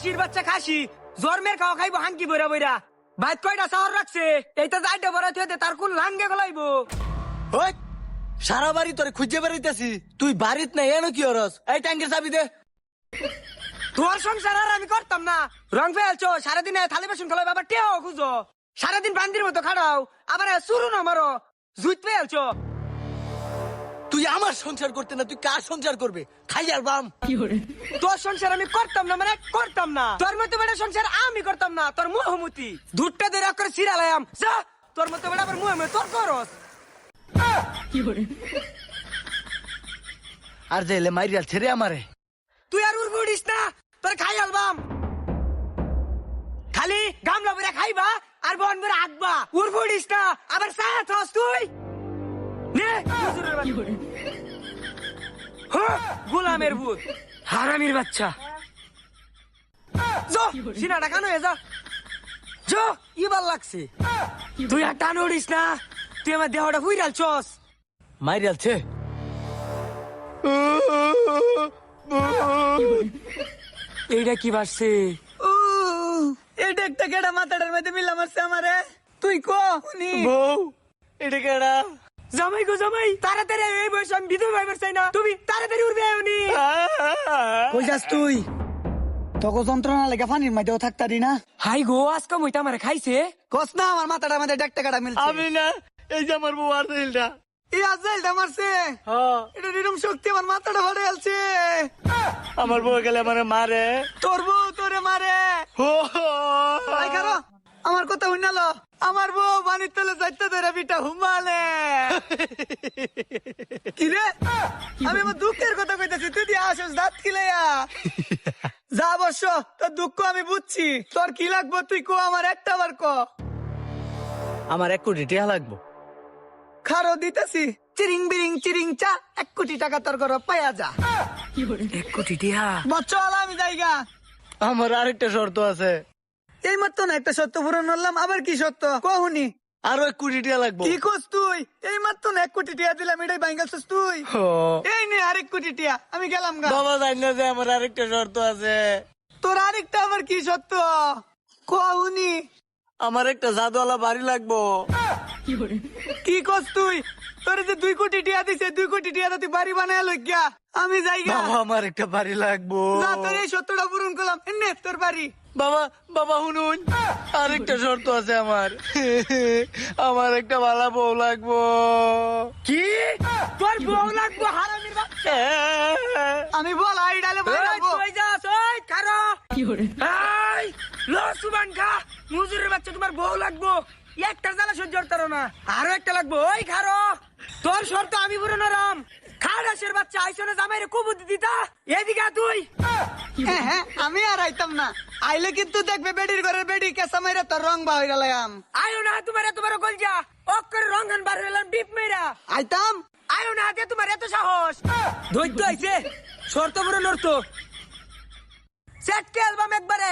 খাসির বাচ্চা খাসি জন্মের খাওয়া খাইবো হাঙ্কি বইরা বইরা ভাই কয়টা শহর রাখছে এইটা যাইতে বড়াইতে হইতে তার কোন লাঙ্গে গলাইবো। ওই সারা বাড়ি তোরে খুঁজে বেড়াইতেছি, তুই বাড়িত নাই এনো কি হরস? এই ট্যাঙ্কের চাবি দে। তোর সংসার আর আমি করতাম না, রং ফেলছো সারাদিন থালি বাসন খেলো বাবা টেও খুঁজো, সারাদিন বান্দির মতো খাড়াও আবার শুরু না মারো জুইত ফেলছো। তুই আমার সংসার করতে না, তুই কার সংসার করবে? খাই আর বাম। তোর সংসার আমি করতাম না মানে করতাম না, তোর মতো বেটা সংসার আমি করতাম না। তোর মুহমতি দুধটা দিয়ে করে সিরালাম যা, তোর মতো বেটা আবার মুহে তোর করস। আর যাইলে মাইরিয়াল ছেড়ে আমারে। তুই আর উড়বো উড়িস না, তোর খাই আলবাম খালি গামলা বেড়া খাইবা আর বন বেড়া হাঁকবা, উড়বো উড়িস না আবার সায়া থস তুই নে গোলামের ভূত হারামির বাচ্চা। সিনাটা কানো যা যো ইবার লাগছে, তুই আর টান উড়িস না, তুই আমার দেহটা হুইরাল চস। মাইরিয়াল ছে এইটা কি বাসছে? এটা একটা কেডা মাথাটার মধ্যে মিলা মারছে আমারে। তুই কো উনি বউ এটা কেডা? জামাই গো জামাই, তাড়াতাড়ি এই বয়স আমি বিধবা ভাইবার চাই না, তুমি তাড়াতাড়ি উঠবে উনি। কই যাস তুই? তোকে যন্ত্রণা লেগে পানির মধ্যেও থাকতারি না? হাই গো আজকে মইটা আমারে খাইছে। কস না আমার মাথাটার মধ্যে একটা কেডা মিলছে। আমি না, এই যে আমার বউ আর দিলটা এই আজেলটা মারছে। এটা নিরম শক্তি আমার মাথাটা ফাটে গেলছে। আমার বউ গেলে আমারে মারে, তোর বউ তোরে মারে। ভাই কারো আমার কথা শুনালো, আমার বউ পানির তলে যাইতে ধরে বিটা হুমালে। কি রে আমি আমার দুঃখের কথা কইতেছি, তুই দিয়ে আসস দাঁত খিলাইয়া। যা অবশ্য তোর দুঃখ আমি বুঝছি, তোর কি লাগবো তুই কো, আমার একটা বার ক। আমার 1 কোটি টাকা লাগবো। খারো দিতেছি, চিরিং বিরিং চিরিং চা 1 কোটি টাকা তোর ঘর পাইয়া যা। 1 কোটি টিহা বচ্চল আমি যাইগা। আমার আরেকটা শর্ত আছে। এই মাত্র না একটা শর্ত পূরণ করলাম, আবার কি শর্ত কহুনি? আরো 1 কোটি টাকা লাগবো। কি কস তুই? এই মাত্র না 1 কোটি টাকা দিলাম, এটাই ভাঙ্গাছস তুই? এই নে আর 1 কোটি টাকা, আমি গেলাম গা। বাবা জানি না যে আমার আরেকটা শর্ত আছে। তোর আরেকটা আবার কি শর্ত কহুনি? আমার একটা জাদুওয়ালা বাড়ি লাগবো। কি কস তুই? তোর যে 2 কোটি টাকা দিছে, 2 কোটি টাকা তুই বাড়ি বানায় লইগা। আমি যাইগা। বাবা আমার একটা বাড়ি লাগবো। না তোর এই শর্তটা পূরণ করলাম, এনে তোর বাড়ি। বাবা বাবা শুনুন, আরেকটা শর্ত আছে আমার। আমার একটা ভালো বউ লাগবো। কি তোর বউ লাগবো? হারামির বাচ্চা আমি বল আইডালে মারবো। তুই যাস ওই কারো কি করে? এই লো সুবান খা, মুজুরের বাচ্চা তোমার বউ লাগবো। একটা জ্বালা সহ্য করতে পারো না, আরো একটা লাগবো। ওই খারো তোর শর্ত আমি পুরো নরম। খাড়াসের বাচ্চা আইসনে জামাইরে কুবুদ্ধি দিতা, এদিকে তুই। হ্যাঁ আমি আর আইতাম না, আইলে কিন্তু দেখবে বেডির ঘরের বেডি কেসা মাইরা তোর রং বা হয়ে গেলাম। আয়ো না তোমার এত বড় গলজা অক্করে রঙান বার হইলাম ডিপ মেরা। আইতাম আয়ো না হাতে তোমার এত সাহস। ধৈর্য আইছে শর্ত পুরো নড়তো সেট কে অ্যালবাম একবারে।